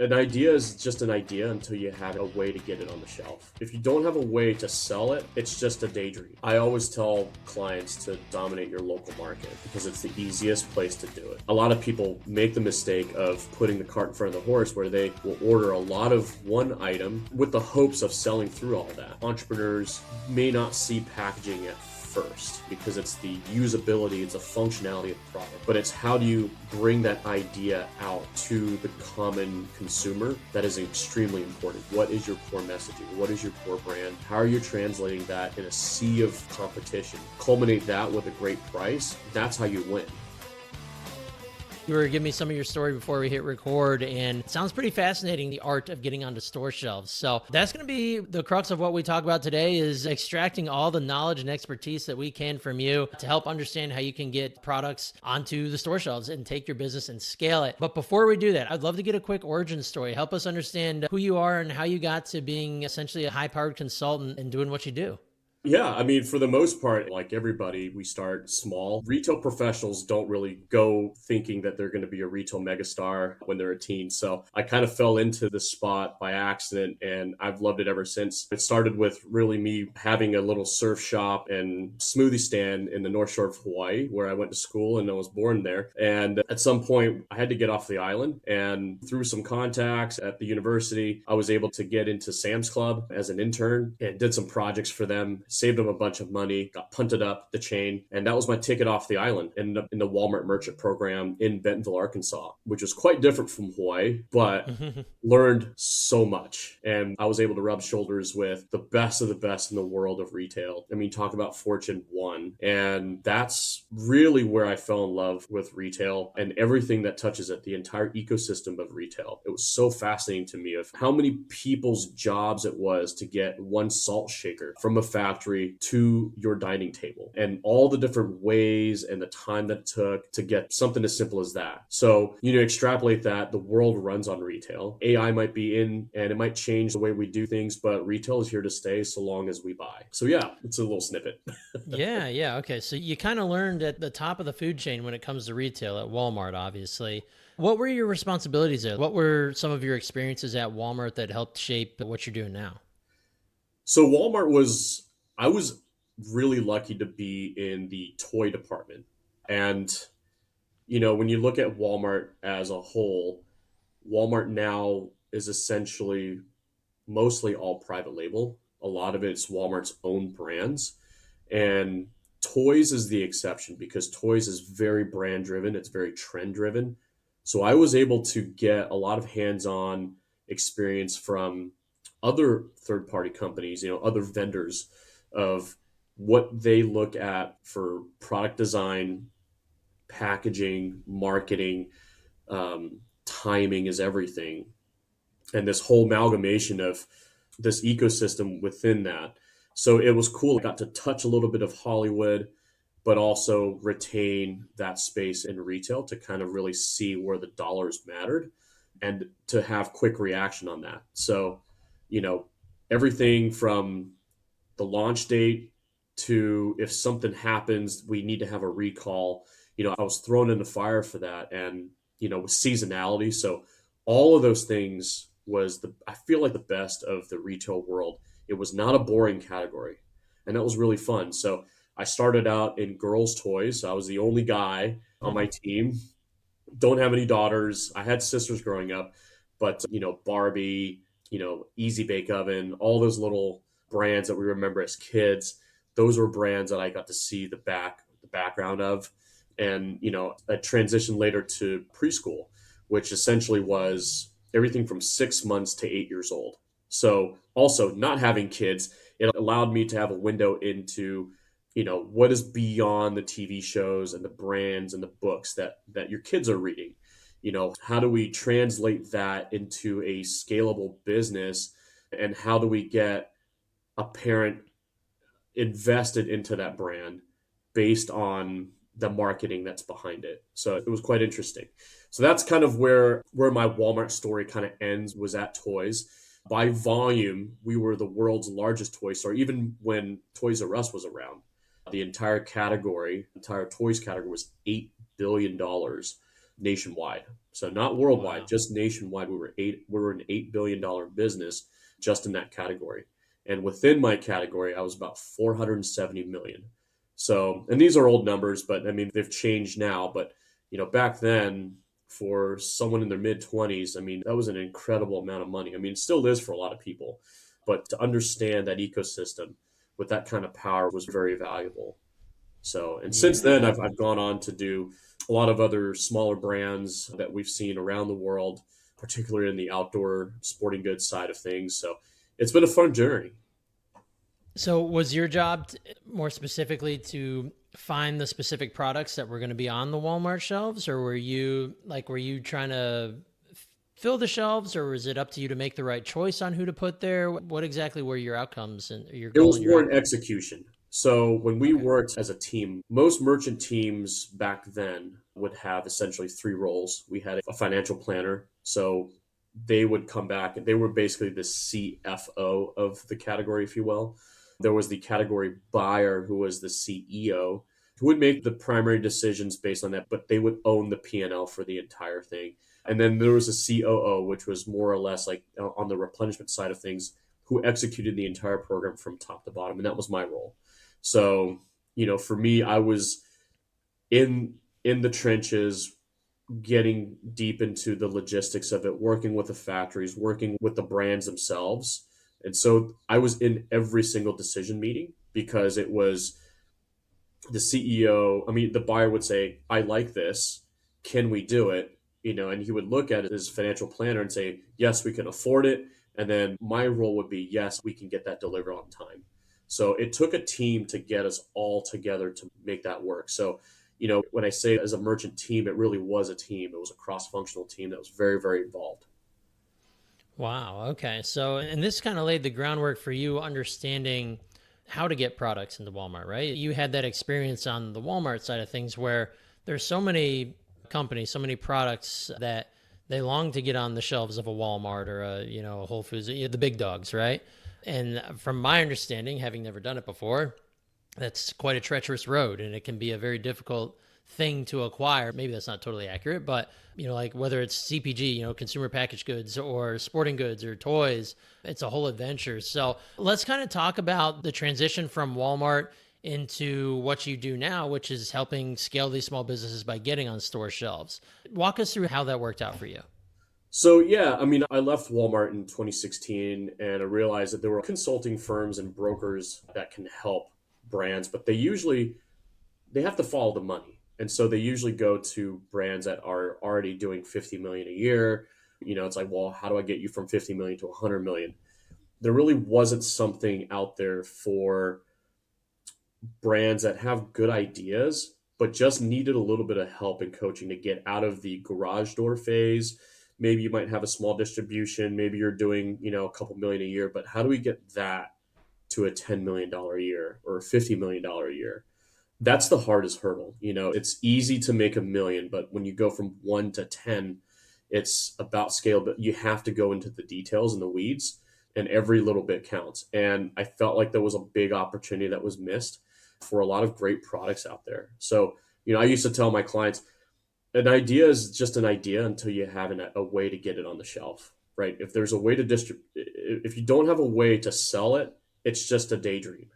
An idea is just an idea until you have a way to get it on the shelf. If you don't have a way to sell it, it's just a daydream. I always tell clients to dominate your local market because it's the easiest place to do it. A lot of people make the mistake of putting the cart in front of the horse where they will order a lot of one item with the hopes of selling through all that. Entrepreneurs may not see packaging at first because it's the usability, it's the functionality of the product, but it's how do you bring that idea out to the common consumer that is extremely important. What is your core messaging? What is your core brand? How are you translating that in a sea of competition? Culminate that with a great price. That's how you win. You were giving me some of your story before we hit record, and it sounds pretty fascinating, the art of getting onto store shelves. So that's going to be the crux of what we talk about today, is extracting all the knowledge and expertise that we can from you to help understand how you can get products onto the store shelves and take your business and scale it. But before we do that, I'd love to get a quick origin story. Help us understand who you are and how you got to being essentially a high-powered consultant and doing what you do. Yeah, I mean, for the most part, like everybody, we start small. Retail professionals don't really go thinking that they're going to be a retail megastar when they're a teen. So I kind of fell into the spot by accident and I've loved it ever since. It started with really me having a little surf shop and smoothie stand in the North Shore of Hawaii, where I went to school and I was born there. And at some point, I had to get off the island. And through some contacts at the university, I was able to get into Sam's Club as an intern and did some projects for them, saved them a bunch of money, got punted up the chain. And that was my ticket off the island. Ended up in the Walmart merchant program in Bentonville, Arkansas, which was quite different from Hawaii, but learned so much. And I was able to rub shoulders with the best of the best in the world of retail. I mean, talk about Fortune 1. And that's really where I fell in love with retail and everything that touches it, the entire ecosystem of retail. It was so fascinating to me of how many people's jobs it was to get one salt shaker from a factory to your dining table, and all the different ways and the time that it took to get something as simple as that. So, extrapolate that, the world runs on retail. AI might be in and it might change the way we do things, but retail is here to stay so long as we buy. So yeah, it's a little snippet. Yeah. Okay. So you kind of learned at the top of the food chain when it comes to retail at Walmart, obviously. What were your responsibilities there? What were some of your experiences at Walmart that helped shape what you're doing now? So I was really lucky to be in the toy department. And, when you look at Walmart as a whole, Walmart now is essentially mostly all private label. A lot of it's Walmart's own brands. And toys is the exception because toys is very brand driven, it's very trend driven. So I was able to get a lot of hands on experience from other third party companies, other vendors of what they look at for product design, packaging, marketing, timing is everything. And this whole amalgamation of this ecosystem within that. So it was cool. I got to touch a little bit of Hollywood, but also retain that space in retail to kind of really see where the dollars mattered and to have quick reaction on that. So, you know, everything from the launch date to if something happens, we need to have a recall. I was thrown in the fire for that and, with seasonality. So all of those things I feel like the best of the retail world. It was not a boring category. And that was really fun. So I started out in girls' toys. So I was the only guy on my team. Don't have any daughters. I had sisters growing up, but Barbie, Easy Bake Oven, all those little brands that we remember as kids, those were brands that I got to see the background of. And, a transition later to preschool, which essentially was everything from 6 months to 8 years old. So also not having kids, it allowed me to have a window into, what is beyond the TV shows and the brands and the books that your kids are reading. How do we translate that into a scalable business, and how do we get a parent invested into that brand based on the marketing that's behind it. So it was quite interesting. So that's kind of where my Walmart story kind of ends, was at toys. By volume, we were the world's largest toy store, even when Toys R Us was around. The entire toys category was $8 billion. nationwide. So not worldwide, Wow. just nationwide. We were an $8 billion business just in that category. And within my category, I was about 470 million. So, and these are old numbers, but I mean, they've changed now. But, back then, for someone in their mid 20s, I mean, that was an incredible amount of money. I mean, it still is for a lot of people. But to understand that ecosystem with that kind of power was very valuable. So, and since then, Yeah. I've gone on to do a lot of other smaller brands that we've seen around the world, particularly in the outdoor sporting goods side of things. So, it's been a fun journey. So, was your job more specifically to find the specific products that were going to be on the Walmart shelves, or were you trying to fill the shelves, or was it up to you to make the right choice on who to put there? What exactly were your outcomes and your It goal was and your more an outcome? execution. So when we Okay. worked as a team, most merchant teams back then would have essentially three roles. We had a financial planner. So they would come back and they were basically the CFO of the category, if you will. There was the category buyer who was the CEO who would make the primary decisions based on that, but they would own the P&L for the entire thing. And then there was a COO, which was more or less like on the replenishment side of things, who executed the entire program from top to bottom, and that was my role. So, for me, I was in the trenches, getting deep into the logistics of it, working with the factories, working with the brands themselves. And so I was in every single decision meeting because it was the CEO, I mean, the buyer would say, I like this. Can we do it? And he would look at it as a financial planner and say, yes, we can afford it. And then my role would be, yes, we can get that delivered on time. So it took a team to get us all together to make that work. So, when I say as a merchant team, it really was a team. It was a cross functional team that was very, very involved. Wow. Okay. So, and this kind of laid the groundwork for you understanding how to get products into Walmart, right? You had that experience on the Walmart side of things where there's so many companies, so many products that they long to get on the shelves of a Walmart or a Whole Foods, the big dogs, right? And from my understanding, having never done it before, that's quite a treacherous road and it can be a very difficult thing to acquire. Maybe that's not totally accurate, but like whether it's CPG, consumer packaged goods or sporting goods or toys, it's a whole adventure. So let's kind of talk about the transition from Walmart into what you do now, which is helping scale these small businesses by getting on store shelves. Walk us through how that worked out for you. So yeah, I mean, I left Walmart in 2016 and I realized that there were consulting firms and brokers that can help brands, but they have to follow the money. And so they usually go to brands that are already doing 50 million a year. It's like, well, how do I get you from 50 million to 100 million? There really wasn't something out there for brands that have good ideas, but just needed a little bit of help and coaching to get out of the garage door phase. Maybe you might have a small distribution. Maybe you're doing, a couple million a year, but how do we get that to a $10 million a year or $50 million a year? That's the hardest hurdle. It's easy to make a million, but when you go from 1 to 10, it's about scale, but you have to go into the details and the weeds, and every little bit counts. And I felt like there was a big opportunity that was missed for a lot of great products out there. So, I used to tell my clients, an idea is just an idea until you have a way to get it on the shelf, right? If there's a way to distribute, if you don't have a way to sell it, it's just a daydream.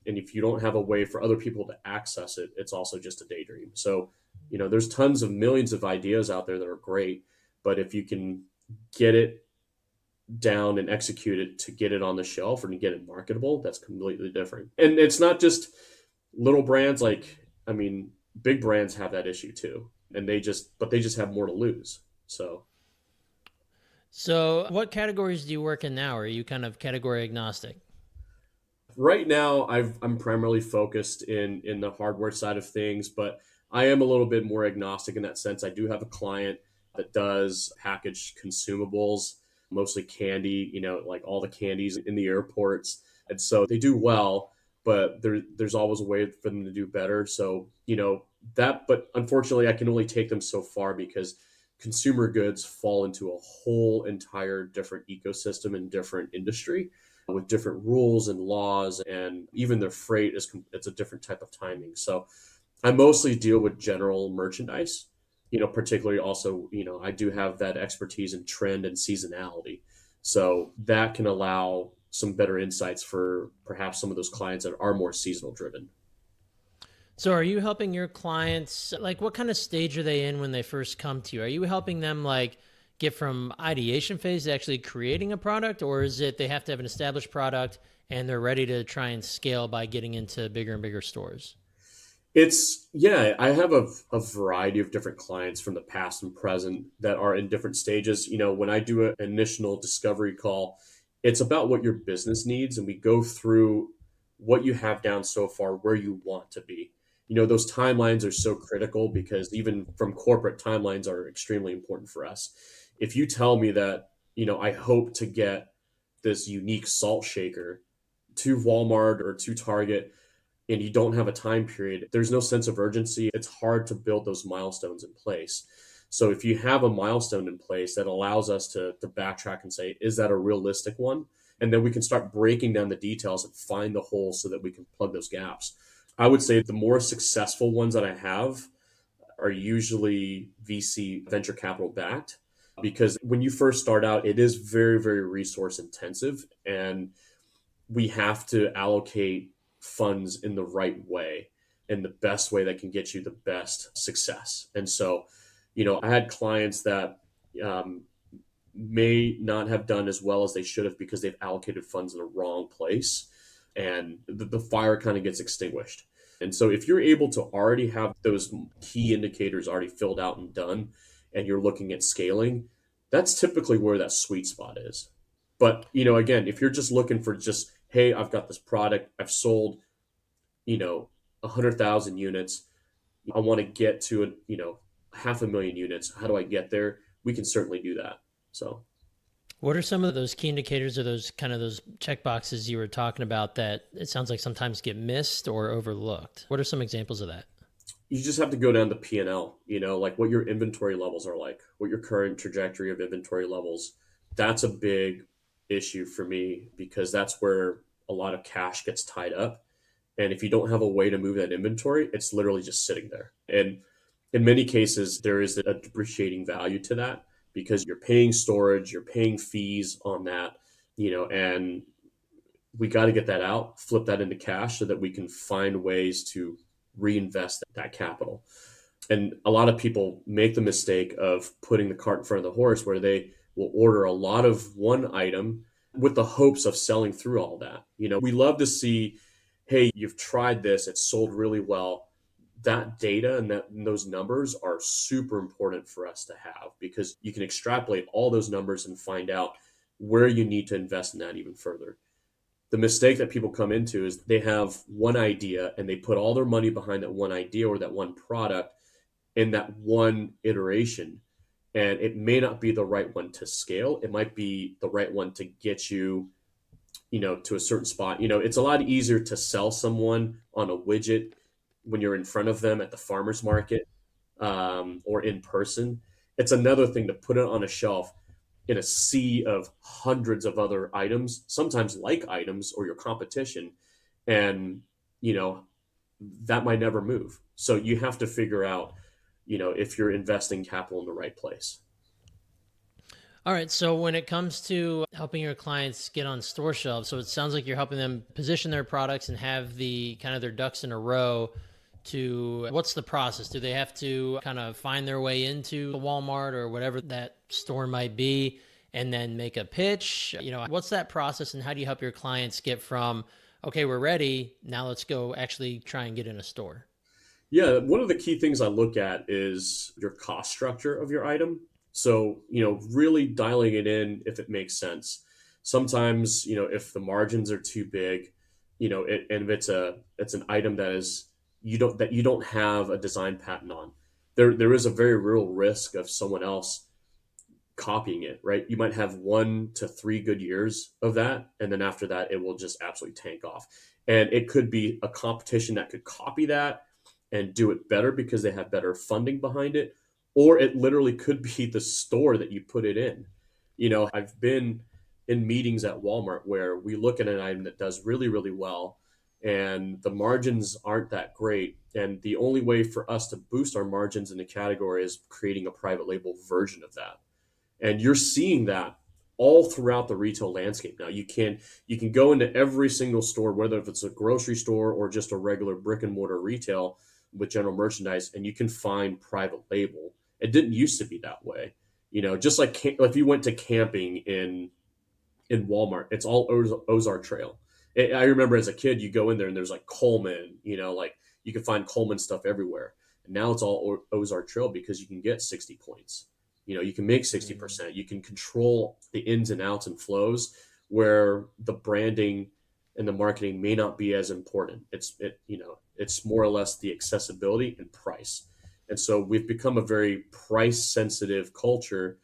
And if you don't have a way for other people to access it, it's also just a daydream. So, there's tons of millions of ideas out there that are great, but if you can get it down and execute it to get it on the shelf or to get it marketable, that's completely different. And it's not just little brands. Like, I mean, big brands have that issue too, and they just have more to lose. So So, what categories do you work in now? Are you kind of category agnostic? right now, I'm primarily focused in the hardware side of things, but I am a little bit more agnostic in that sense. I do have a client that does packaged consumables, mostly candy, like all the candies in the airports, and so they do well, but there's always a way for them to do better. So that, but unfortunately, I can only take them so far because consumer goods fall into a whole entire different ecosystem and different industry with different rules and laws, and even their freight it's a different type of timing. So I mostly deal with general merchandise. particularly also, I do have that expertise in trend and seasonality. So that can allow some better insights for perhaps some of those clients that are more seasonal driven. So, are you helping your clients? Like, what kind of stage are they in when they first come to you? Are you helping them like get from ideation phase to actually creating a product, or is it they have to have an established product and they're ready to try and scale by getting into bigger and bigger stores? Yeah, I have a variety of different clients from the past and present that are in different stages. When I do an initial discovery call, it's about what your business needs, and we go through what you have down so far, where you want to be. Those timelines are so critical because even from corporate, timelines are extremely important for us. If you tell me that, I hope to get this unique salt shaker to Walmart or to Target, and you don't have a time period, there's no sense of urgency. It's hard to build those milestones in place. So if you have a milestone in place that allows us to backtrack and say, is that a realistic one? And then we can start breaking down the details and find the holes so that we can plug those gaps. I would say the more successful ones that I have are usually VC venture capital backed, because when you first start out, it is very, very resource intensive. And we have to allocate funds in the right way, in the best way that can get you the best success. And so, I had clients that um, may not have done as well as they should have because they've allocated funds in the wrong place, and the fire kind of gets extinguished. And so, if you're able to already have those key indicators already filled out and done, and you're looking at scaling, that's typically where that sweet spot is. But, again, if you're just looking for just, hey, I've got this product, I've sold, you know, 100,000 units, I want to get to, 500,000 units. How do I get there? We can certainly do that. So, What are some of those key indicators or those kind of those check boxes you were talking about that it sounds like sometimes get missed or overlooked? What are some examples of that? you just have to go down the P&L, like what your inventory levels are like, what your current trajectory of inventory levels. That's a big issue for me because that's where a lot of cash gets tied up. And if you don't have a way to move that inventory, it's literally just sitting there. And in many cases, there is a depreciating value to that because you're paying storage, you're paying fees on that, and we got to get that out, flip that into cash so that we can find ways to reinvest that capital. And a lot of people make the mistake of putting the cart in front of the horse where they will order a lot of one item with the hopes of selling through all that. We love to see, hey, you've tried this, it's sold really well. That data and those numbers are super important for us to have because you can extrapolate all those numbers and find out where you need to invest in that even further. The mistake that people come into is they have one idea and they put all their money behind that one idea or that one product in that one iteration, and it may not be the right one to scale. It might be the right one to get you, to a certain spot. It's a lot easier to sell someone on a widget when you're in front of them at the farmer's market, or in person. It's another thing to put it on a shelf in a sea of hundreds of other items, sometimes like items or your competition, and you know that might never move. So you have to figure out, if you're investing capital in the right place. All right. So when it comes to helping your clients get on store shelves, so it sounds like you're helping them position their products and have the kind of their ducks in a row to what's the process? Do they have to kind of find their way into Walmart or whatever that store might be and then make a pitch? What's that process and how do you help your clients get from, okay, we're ready, now let's go actually try and get in a store? Yeah, one of the key things I look at is your cost structure of your item. So, really dialing it in if it makes sense. Sometimes, if the margins are too big, and if it's an item that you don't have a design patent on, there is a very real risk of someone else copying it, right? You might have 1 to 3 good years of that, and then after that, it will just absolutely tank off. And it could be a competition that could copy that and do it better because they have better funding behind it, or it literally could be the store that you put it in. I've been in meetings at Walmart where we look at an item that does really, really well, and the margins aren't that great. And the only way for us to boost our margins in the category is creating a private label version of that. And you're seeing that all throughout the retail landscape now. You can go into every single store, whether if it's a grocery store or just a regular brick and mortar retail with general merchandise, and you can find private label. It didn't used to be that way. Just like if you went to camping in Walmart. It's all Ozark Trail. I remember as a kid, you go in there and there's like Coleman, like you can find Coleman stuff everywhere. And now it's all Ozark Trail because you can get 60 points. You can make Mm. 60%. You can control the ins and outs and flows where the branding and the marketing may not be as important. It's more or less the accessibility and price. And so we've become a very price sensitive culture,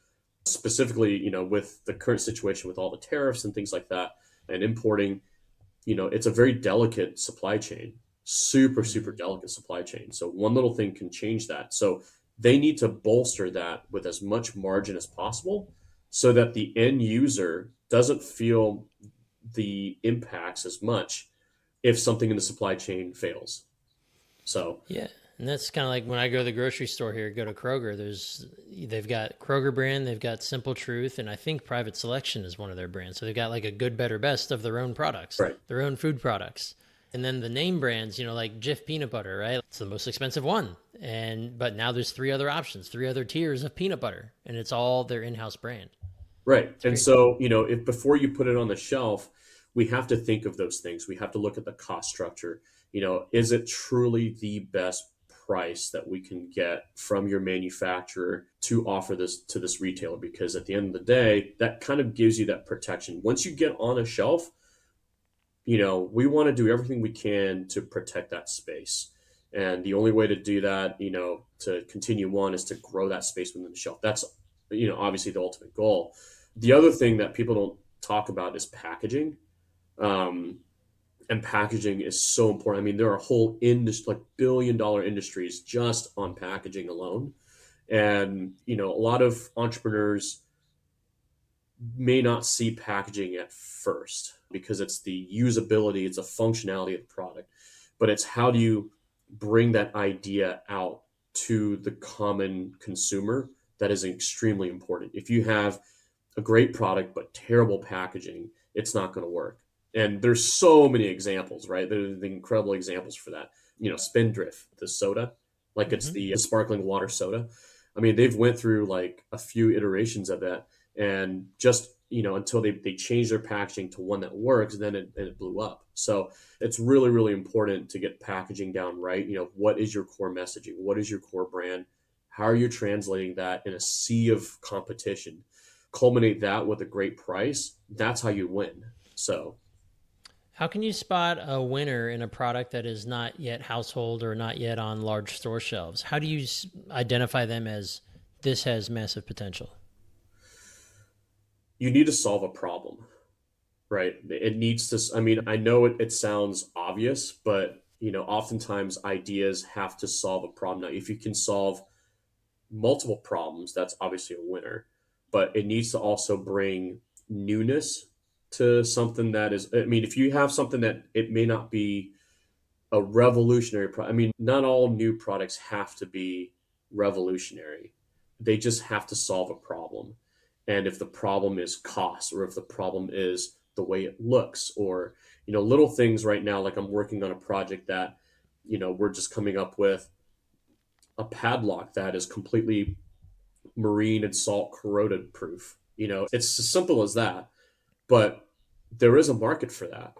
specifically, with the current situation with all the tariffs and things like that and importing. It's a very delicate supply chain, super, super Mm. delicate supply chain. So one little thing can change that. So they need to bolster that with as much margin as possible so that the end user doesn't feel the impacts as much if something in the supply chain fails. So, Yeah. And that's kind of like when I go to the grocery store here, go to Kroger, they've got Kroger brand, they've got Simple Truth, and I think Private Selection is one of their brands. So they've got like a good, better, best of their own products, right, their own food products. And then the name brands, like Jif peanut butter, right? It's the most expensive one. But now there's three other options, three other tiers of peanut butter, and it's all their in-house brand. right. It's And crazy. so, if before you put it on the shelf, we have to think of those things. We have to look at the cost structure. Is it truly the best price that we can get from your manufacturer to offer this to this retailer? Because at the end of the day, that kind of gives you that protection. Once you get on a shelf, we want to do everything we can to protect that space. And the only way to do that, to continue on is to grow that space within the shelf. That's, obviously the ultimate goal. The other thing that people don't talk about is packaging. Um, and packaging is so important. I mean, there are whole industry, like billion-dollar industries just on packaging alone. And, a lot of entrepreneurs may not see packaging at first because it's the usability, it's a functionality of the product, but it's how do you bring that idea out to the common consumer that is extremely important. If you have a great product but terrible packaging, it's not going to work. And there's so many examples, right? There's the incredible examples for that. Spindrift, the soda, like it's Mm-hmm. the sparkling water soda. I mean, they've went through like a few iterations of that, and just until they changed their packaging to one that works, then it blew up. So it's really, really important to get packaging down right. What is your core messaging? What is your core brand? How are you translating that in a sea of competition? Culminate that with a great price. That's how you win. So How can you spot a winner in a product that is not yet household or not yet on large store shelves? How do you identify them as this has massive potential? you need to solve a problem, right? It needs to, I mean, I know it sounds obvious, but oftentimes ideas have to solve a problem. Now, if you can solve multiple problems, that's obviously a winner, but it needs to also bring newness to something that is, I mean, if you have something that it may not be a revolutionary product. I mean, not all new products have to be revolutionary. They just have to solve a problem. And if the problem is cost, or if the problem is the way it looks, or little things right now, like I'm working on a project that we're just coming up with a padlock that is completely marine and salt corroded proof. It's as simple as that, but there is a market for that.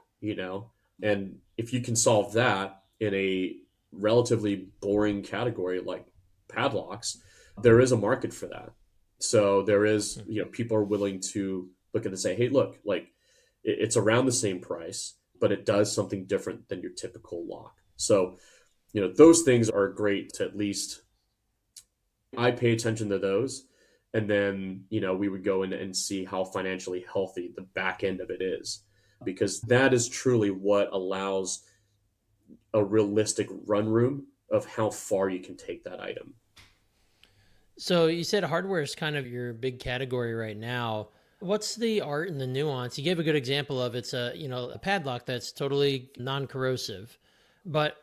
And if you can solve that in a relatively boring category like padlocks, there is a market for that. So there is, people are willing to look at it and say, hey, look, like it's around the same price, but it does something different than your typical lock. So, those things are great to at least I pay attention to those. And then, we would go in and see how financially healthy the back end of it is, because that is truly what allows a realistic run room of how far you can take that item. So you said hardware is kind of your big category right now. What's the art and the nuance? You gave a good example of it's a padlock that's totally non-corrosive, but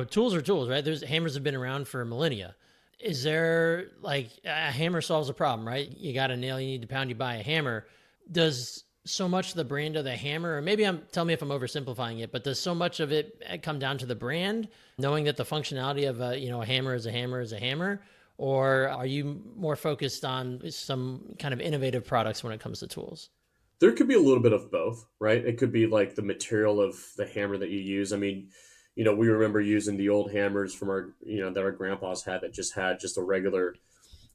tools are tools, right? There's hammers have been around for millennia. Is there like a hammer solves a problem, right? You got a nail you need to pound, you buy a hammer. Does so much the brand of the hammer, or maybe tell me if I'm oversimplifying it, but does so much of it come down to the brand, knowing that the functionality of a hammer is a hammer is a hammer, or are you more focused on some kind of innovative products when it comes to tools? There could be a little bit of both, right? It could be like the material of the hammer that you use. I mean, we remember using the old hammers from our, that our grandpas had just a regular,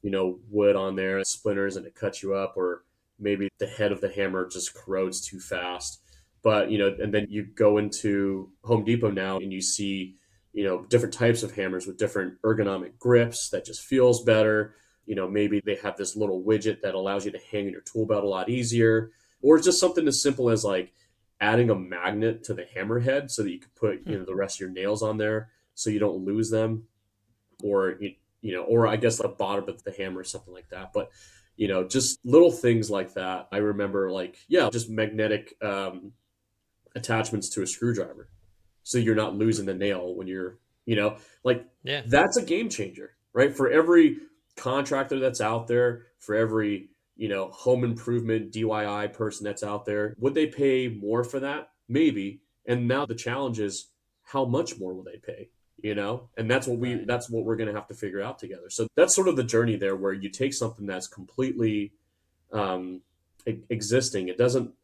wood on there, splinters, and it cuts you up, or maybe the head of the hammer just corrodes too fast. But, and then you go into Home Depot now and you see, different types of hammers with different ergonomic grips that just feels better. Maybe they have this little widget that allows you to hang in your tool belt a lot easier, or just something as simple as like adding a magnet to the hammer head so that you can put, Hmm. the rest of your nails on there so you don't lose them, or or I guess the bottom of the hammer or something like that. But just little things like that. I remember, like, yeah, just magnetic attachments to a screwdriver, so you're not losing the nail when you're, like, Yeah. that's a game changer, right? For every contractor that's out there, for every, home improvement DIY person that's out there, would they pay more for that? Maybe. And now the challenge is, how much more will they pay? And Right. that's what we're going to have to figure out together. So that's sort of the journey there, where you take something that's completely um, existing. It doesn't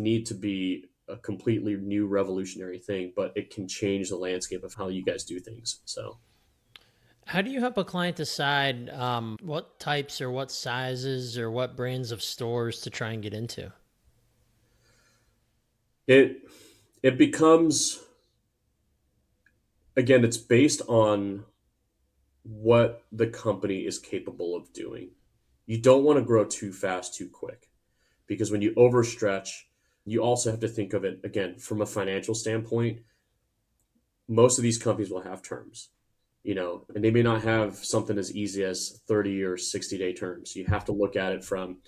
need to be a completely new revolutionary thing, but it can change the landscape of how you guys do things. So How do you help a client decide what types or what sizes or what brands of stores to try and get into? it it becomes, again, it's based on what the company is capable of doing. You don't want to grow too fast too quick, because when you overstretch, you also have to think of it again from a financial standpoint. Most of these companies will have terms, and they may not have something as easy as 30 or 60-day terms. You have to look at it from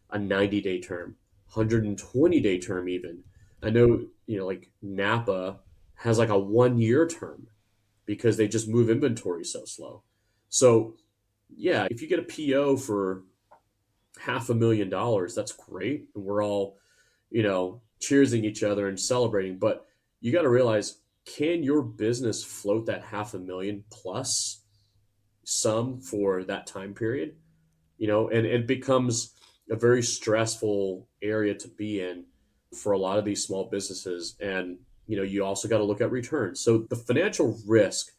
a 90-day term, 120-day term, even. I know, like Napa has like a 1 year term because they just move inventory so slow. So, yeah, if you get a PO for $500,000, that's great. And we're all, cheersing each other and celebrating. But you got to realize, can your business float that 500,000 plus some for that time period? And it becomes a very stressful area to be in for a lot of these small businesses. And, you also got to look at returns. So the financial risk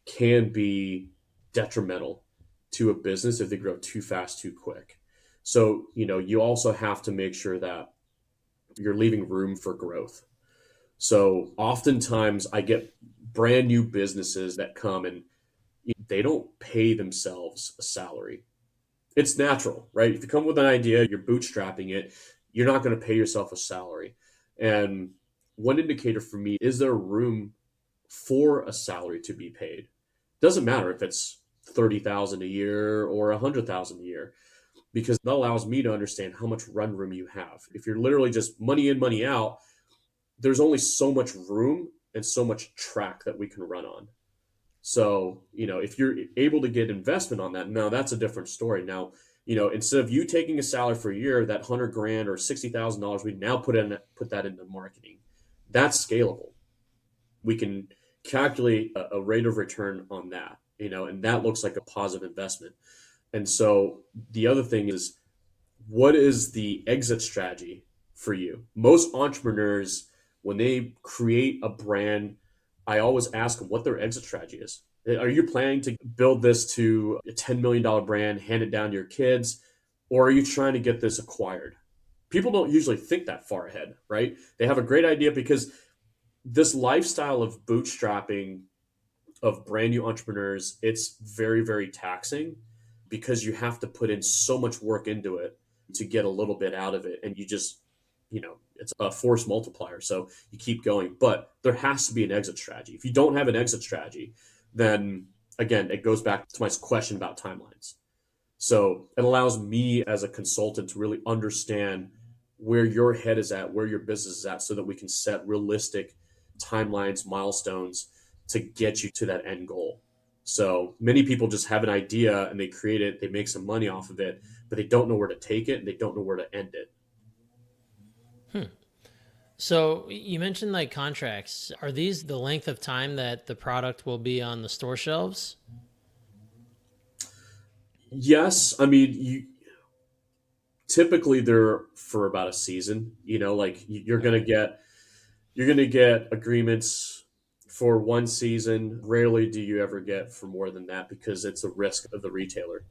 can be detrimental to a business if they grow too fast, too quick. So, you also have to make sure that you're leaving room for growth. So oftentimes I get brand new businesses that come and they don't pay themselves a salary. It's natural, right? If you come with an idea, you're bootstrapping it, you're not going to pay yourself a salary. And one indicator for me is, there room for a salary to be paid? Doesn't matter if it's 30,000 a year or 100,000 a year, because that allows me to understand how much run room you have. If you're literally just money in, money out, there's only so much room and so much track that we can run on. So, if you're able to get investment on that, now that's a different story. Now, instead of you taking a salary for a year, that 100 grand or $60,000, we now put that into marketing. That's scalable. We can calculate a rate of return on that, and that looks like a positive investment. And so the other thing is, what is the exit strategy for you? Most entrepreneurs, when they create a brand, I always ask them what their exit strategy is. Are you planning to build this to a $10 million brand, hand it down to your kids, or are you trying to get this acquired? People don't usually think that far ahead, right? They have a great idea, because this lifestyle of bootstrapping, of brand new entrepreneurs, it's very, very taxing, because you have to put in so much work into it to get a little bit out of it. And you just, it's a force multiplier. So you keep going. But there has to be an exit strategy. If you don't have an exit strategy, then again, it goes back to my question about timelines. So it allows me as a consultant to really understand where your head is at, where your business is at, so that we can set realistic timelines, milestones to get you to that end goal. So many people just have an idea and they create it, they make some money off of it, but they don't know where to take it and they don't know where to end it. Hmm. So you mentioned like contracts. Are these the length of time that the product will be on the store shelves? Yes, I mean, you typically they're for about a season, like Okay. you're going to get agreements for one season. Rarely do you ever get for more than that because it's a risk of the retailer.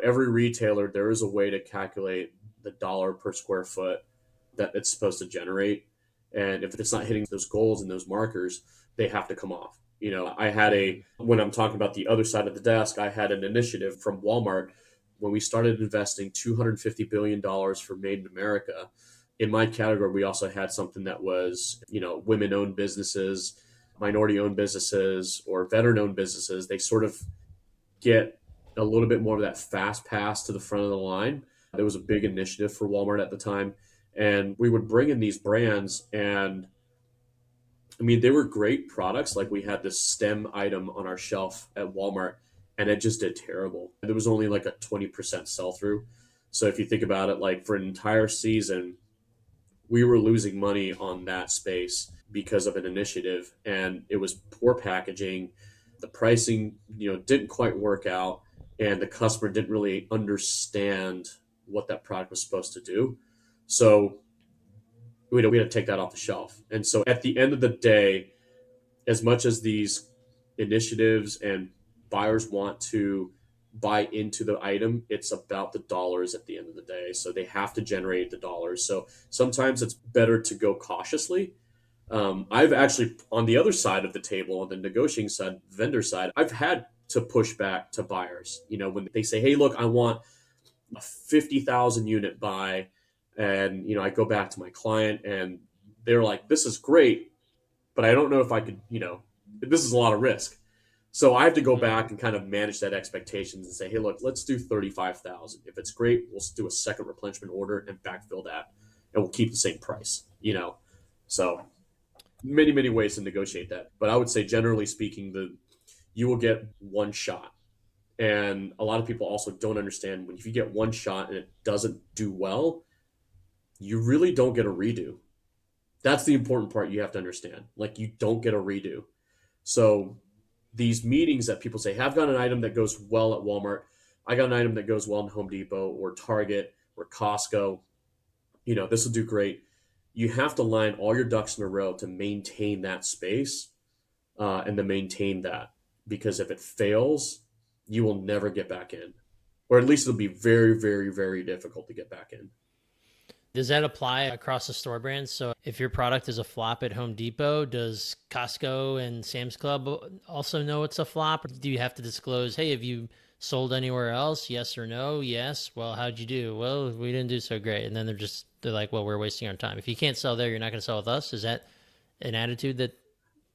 Every retailer, there is a way to calculate the dollar per square foot that it's supposed to generate. And if it's not hitting those goals and those markers, they have to come off. Hmm. When I'm talking about the other side of the desk, I had an initiative from Walmart when we started investing $250 billion for Made in America. In my category, we also had something that was, women owned businesses, minority owned businesses, or veteran owned businesses. They sort of get a little bit more of that fast pass to the front of the line. There was a big initiative for Walmart at the time. And we would bring in these brands, and I mean, they were great products. Like we had this STEM item on our shelf at Walmart, and it just did terrible. There was only like a 20% sell through. So if you think about it, like for an entire season, we were losing money on that space because of an initiative, and it was poor packaging. The pricing, didn't quite work out, and the customer didn't really understand what that product was supposed to do. So we had to take that off the shelf. And so at the end of the day, as much as these initiatives and buyers want to buy into the item, it's about the dollars at the end of the day. So they have to generate the dollars. So sometimes it's better to go cautiously. I've actually, on the other side of the table, on the negotiating side, vendor side, I've had to push back to buyers. When they say, "Hey, look, I want a 50,000 unit buy," and I go back to my client, and they're like, "This is great, but I don't know if I could, this is a lot of risk." So I have to go Hmm. back and kind of manage that expectations and say, "Hey, look, let's do 35,000. If it's great, we'll do a second replenishment order and backfill that, and we'll keep the same price." So many, many ways to negotiate that. But I would say, generally speaking, you will get one shot. And a lot of people also don't understand when if you get one shot and it doesn't do well, you really don't get a redo. That's the important part you have to understand. Like, you don't get a redo. So these meetings that people say, have got an item that goes well at Walmart. I got an item that goes well in Home Depot or Target or Costco. This will do great. You have to line all your ducks in a row to maintain that space, and to maintain that. Because if it fails, you will never get back in. Or at least it'll be very, very, very difficult to get back in. Does that apply across the store brands? So if your product is a flop at Home Depot, does Costco and Sam's Club also know it's a flop? Or do you have to disclose, hey, have you sold anywhere else? Yes or no? Yes. Well, how'd you do? Well, we didn't do so great. And then they're like, well, we're wasting our time. If you can't sell there, you're not going to sell with us. Is that an attitude that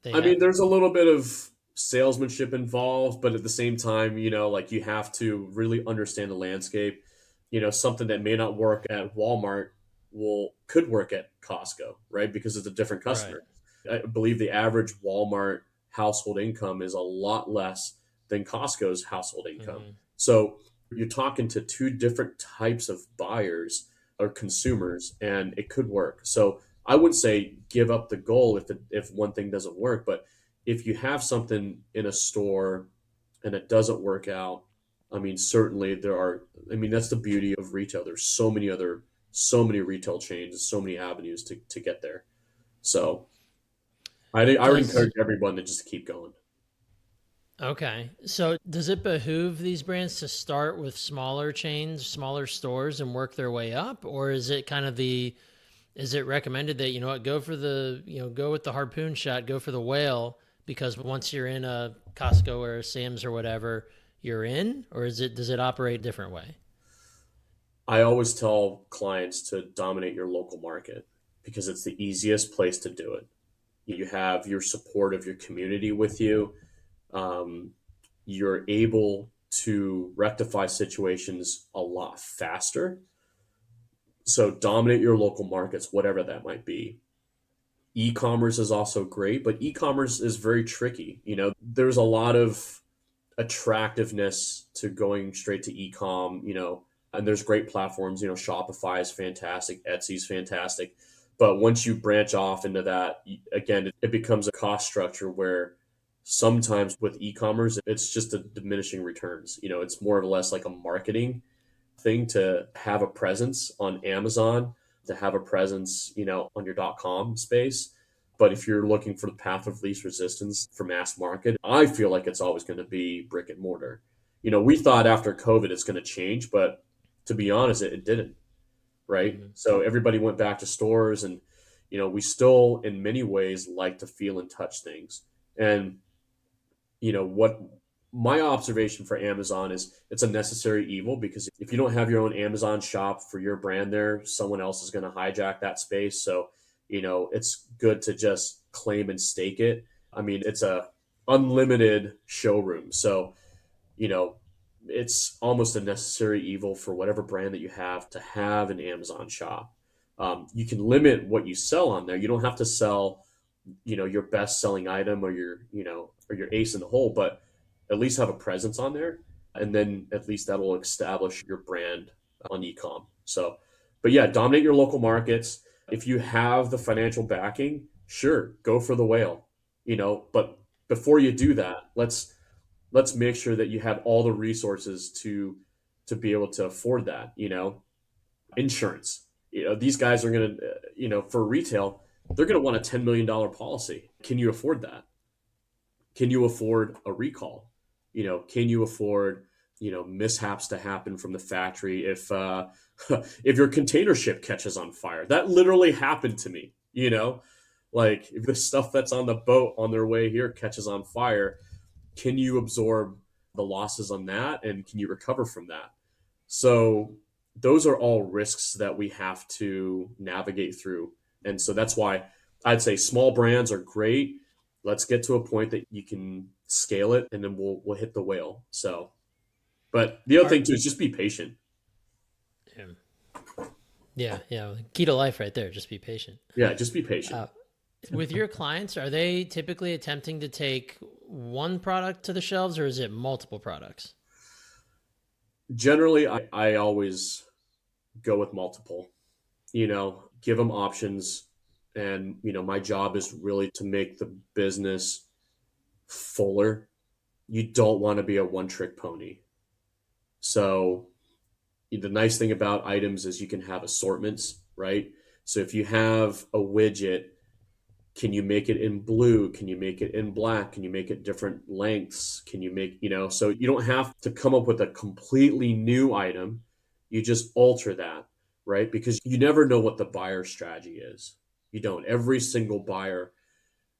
they I mean, have? there's a little bit of salesmanship involved, but at the same time, like you have to really understand the landscape. Something that may not work at Walmart will could work at Costco, right? Because it's a different Right. customer. I believe the average Walmart household income is a lot less than Costco's household income. Hmm. So you're talking to two different types of buyers or consumers, and it could work. So I wouldn't say give up the goal if one thing doesn't work, but if you have something in a store and it doesn't work out, I mean, certainly there are. I mean, that's the beauty of retail. There's so many retail chains, so many avenues to get there. So I would Does encourage everyone to just keep going. Okay. So does it behoove these brands to start with smaller chains, smaller stores and work their way up? Or is it kind of is it recommended that, you know what, go for go with the harpoon shot, go for the whale, because once you're in a Costco or a Sam's or whatever, you're in? Or does it operate a different way? I always tell clients to dominate your local market because it's the easiest place to do it. You have your support of your community with you. You're able to rectify situations a lot faster. So dominate your local markets, whatever that might be. E-commerce is also great, but e-commerce is very tricky. There's a lot of attractiveness to going straight to e-com, and there's great platforms. Shopify is fantastic, Etsy is fantastic. But once you branch off into that, again, it becomes a cost structure where sometimes with e-commerce, it's just a diminishing returns. It's more or less like a marketing thing to have a presence on Amazon, to have a presence, on your .com space. But if you're looking for the path of least resistance for mass market, I feel like it's always going to be brick and mortar. We thought after COVID it's going to change, but to be honest, it didn't, right? Hmm. So everybody went back to stores, and we still in many ways like to feel and touch things. And what my observation for Amazon is, it's a necessary evil, because if you don't have your own Amazon shop for your brand there, someone else is going to hijack that space. So it's good to just claim and stake it. I mean, it's a unlimited showroom, so you know it's almost a necessary evil for whatever brand that you have to have an Amazon shop. You can limit what you sell on there. You don't have to sell your best selling item, or your ace in the hole, but at least have a presence on there, and then at least that'll establish your brand on ecom. So, but yeah, dominate your local markets. If you have the financial backing, sure, go for the whale. But before you do that, let's make sure that you have all the resources to be able to afford that. Insurance. These guys are going to, for retail, they're going to want a $10 million policy. Can you afford that? Can you afford a recall? Can you afford, mishaps to happen from the factory if if your container ship catches on fire? That literally happened to me. Like if the stuff that's on the boat on their way here catches on fire, can you absorb the losses on that, and can you recover from that? So those are all risks that we have to navigate through. And so that's why I'd say small brands are great. Let's get to a point that you can scale it, and then we'll hit the whale. So, but the other Are thing too is just be patient. yeah, yeah, yeah. Key to life right there. Just be patient. Yeah, just be patient. Uh, with your clients, are they typically attempting to take one product to the shelves, or is it multiple products? Generally, I always go with multiple. Give them options, and my job is really to make the business fuller. You don't want to be a one trick pony. So the nice thing about items is you can have assortments, right? So if you have a widget, can you make it in blue? Can you make it in black? Can you make it different lengths? Can you make, so you don't have to come up with a completely new item. You just alter that, right? Because you never know what the buyer strategy is. You don't. Every single buyer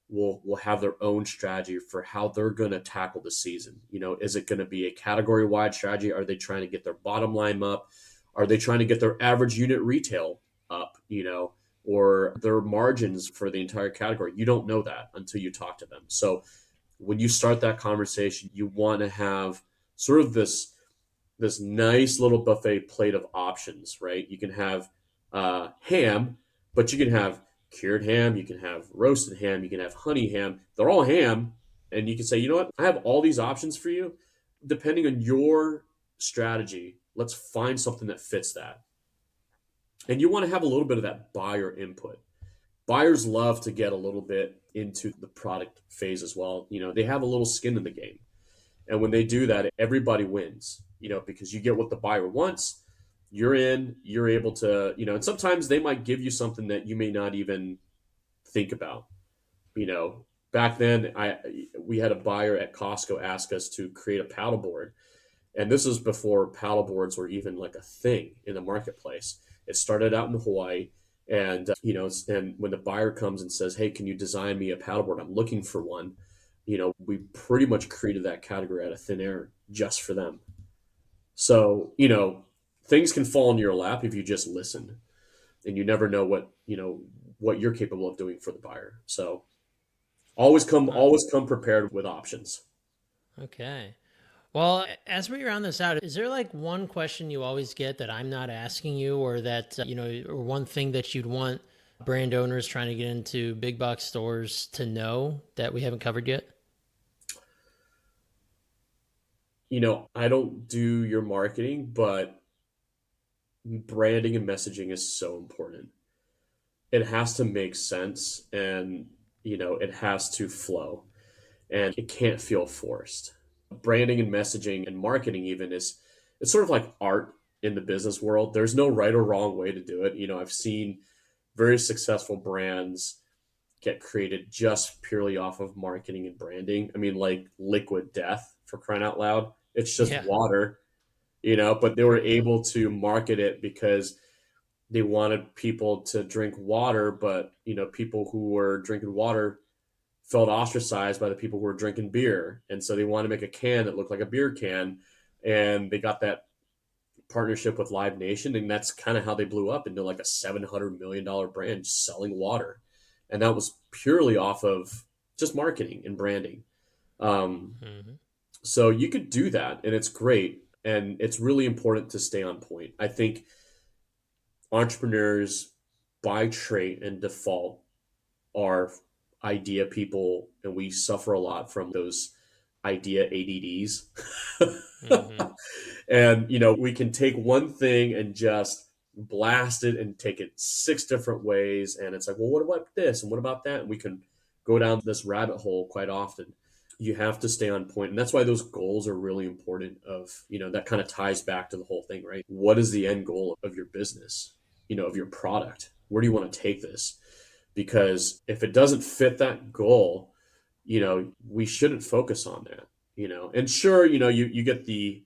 will have their own strategy for how they're going to tackle the season. Is it going to be a category wide strategy? Are they trying to get their bottom line up? Are they trying to get their average unit retail up? Or their margins for the entire category? You don't know that until you talk to them. So when you start that conversation, you want to have sort of this nice little buffet plate of options, right? You can have ham, but you can have cured ham, you can have roasted ham, you can have honey ham. They're all ham. And you can say, you know what? I have all these options for you. Depending on your strategy, let's find something that fits that. And you want to have a little bit of that buyer input. Buyers love to get a little bit into the product phase as well. They have a little skin in the game. And when they do that, everybody wins, because you get what the buyer wants, you're in, you're able to, and sometimes they might give you something that you may not even think about. Back then we had a buyer at Costco ask us to create a paddleboard. And this was before paddleboards were even like a thing in the marketplace. It started out in Hawaii. And, and when the buyer comes and says, hey, can you design me a paddleboard? I'm looking for one. We pretty much created that category out of thin air just for them. So, things can fall in your lap if you just listen, and you never know what you're capable of doing for the buyer. So always come Uh, always come prepared with options. okay. Well, as we round this out, is there like one question you always get that I'm not asking you, or that, or one thing that you'd want brand owners trying to get into big box stores to know that we haven't covered yet? I don't do your marketing, but branding and messaging is so important. It has to make sense, and it has to flow, and it can't feel forced. Branding and messaging and marketing even is it's sort of like art in the business world. There's no right or wrong way to do it. I've seen very successful brands get created just purely off of marketing and branding. I mean, like Liquid Death, for crying out loud. It's just Yeah, water, but they were great name. able to market it because they wanted people to drink water, but people who were drinking water felt ostracized by the people who were drinking beer, and so they wanted to make a can that looked like a beer can, and they got that partnership with Live Nation, and that's kind of how they blew up into like a $700 million brand selling water, and that was purely off of just marketing and branding. Um, Hmm. so you could do that, and it's great, and it's really important to stay on point. I think entrepreneurs by trait and default are idea people, and we suffer a lot from those idea ADDs. Hmm. And we can take one thing and just blast it and take it six different ways, and it's like, well, what about this and what about that, and we can go down this rabbit hole quite often. You have to stay on point, and that's why those goals are really important. Of that kind of ties back to the whole thing, right? What is the end goal of your business, of your product? Where do you want to take this? Because if it doesn't fit that goal, we shouldn't focus on that. And sure, you get the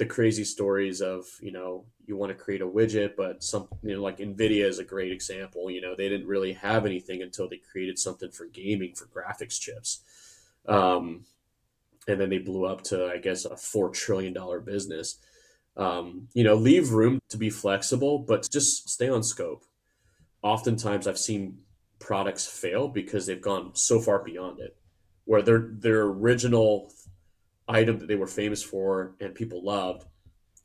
crazy stories of you want to create a widget, but some like Nvidia is a great example. They didn't really have anything until they created something for gaming, for graphics chips. um, and then they blew up to, I guess, a $4 trillion business. Leave room to be flexible, but just stay on scope. Oftentimes I've seen products fail because they've gone so far beyond it, where their original item that they were famous for and people loved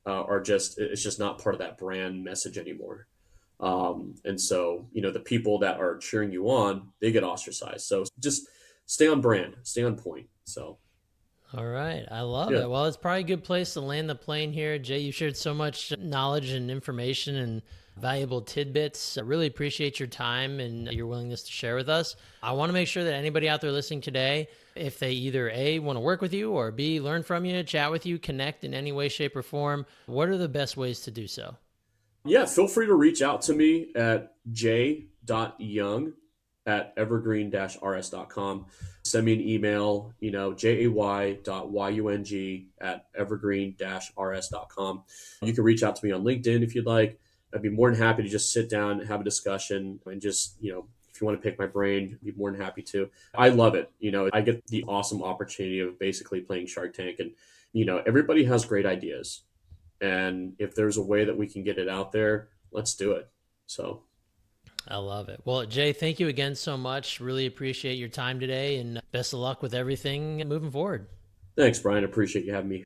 are just it's just not part of that brand message anymore. And so the people that are cheering you on, they get ostracized. So just stay on brand, stay on point. So All right. I love yeah, it. Well, it's probably a good place to land the plane here. Jay, you shared so much knowledge and information and valuable tidbits. I really appreciate your time and your willingness to share with us. I want to make sure that anybody out there listening today, if they either A, want to work with you, or B, learn from you, chat with you, connect in any way, shape, or form, what are the best ways to do so? yeah, feel free to reach out to me at j.young at evergreen-rs.com. Send me an email, jay.yung at evergreen-rs.com. You can reach out to me on LinkedIn if you'd like. I'd be more than happy to just sit down and have a discussion, and just, if you want to pick my brain, I'd be more than happy to. I love it. I get the awesome opportunity of basically playing Shark Tank, and, everybody has great ideas. And if there's a way that we can get it out there, let's do it. So I love it. Well, Jay, thank you again so much. Really appreciate your time today and best of luck with everything moving forward. thanks, Brian. Appreciate you having me.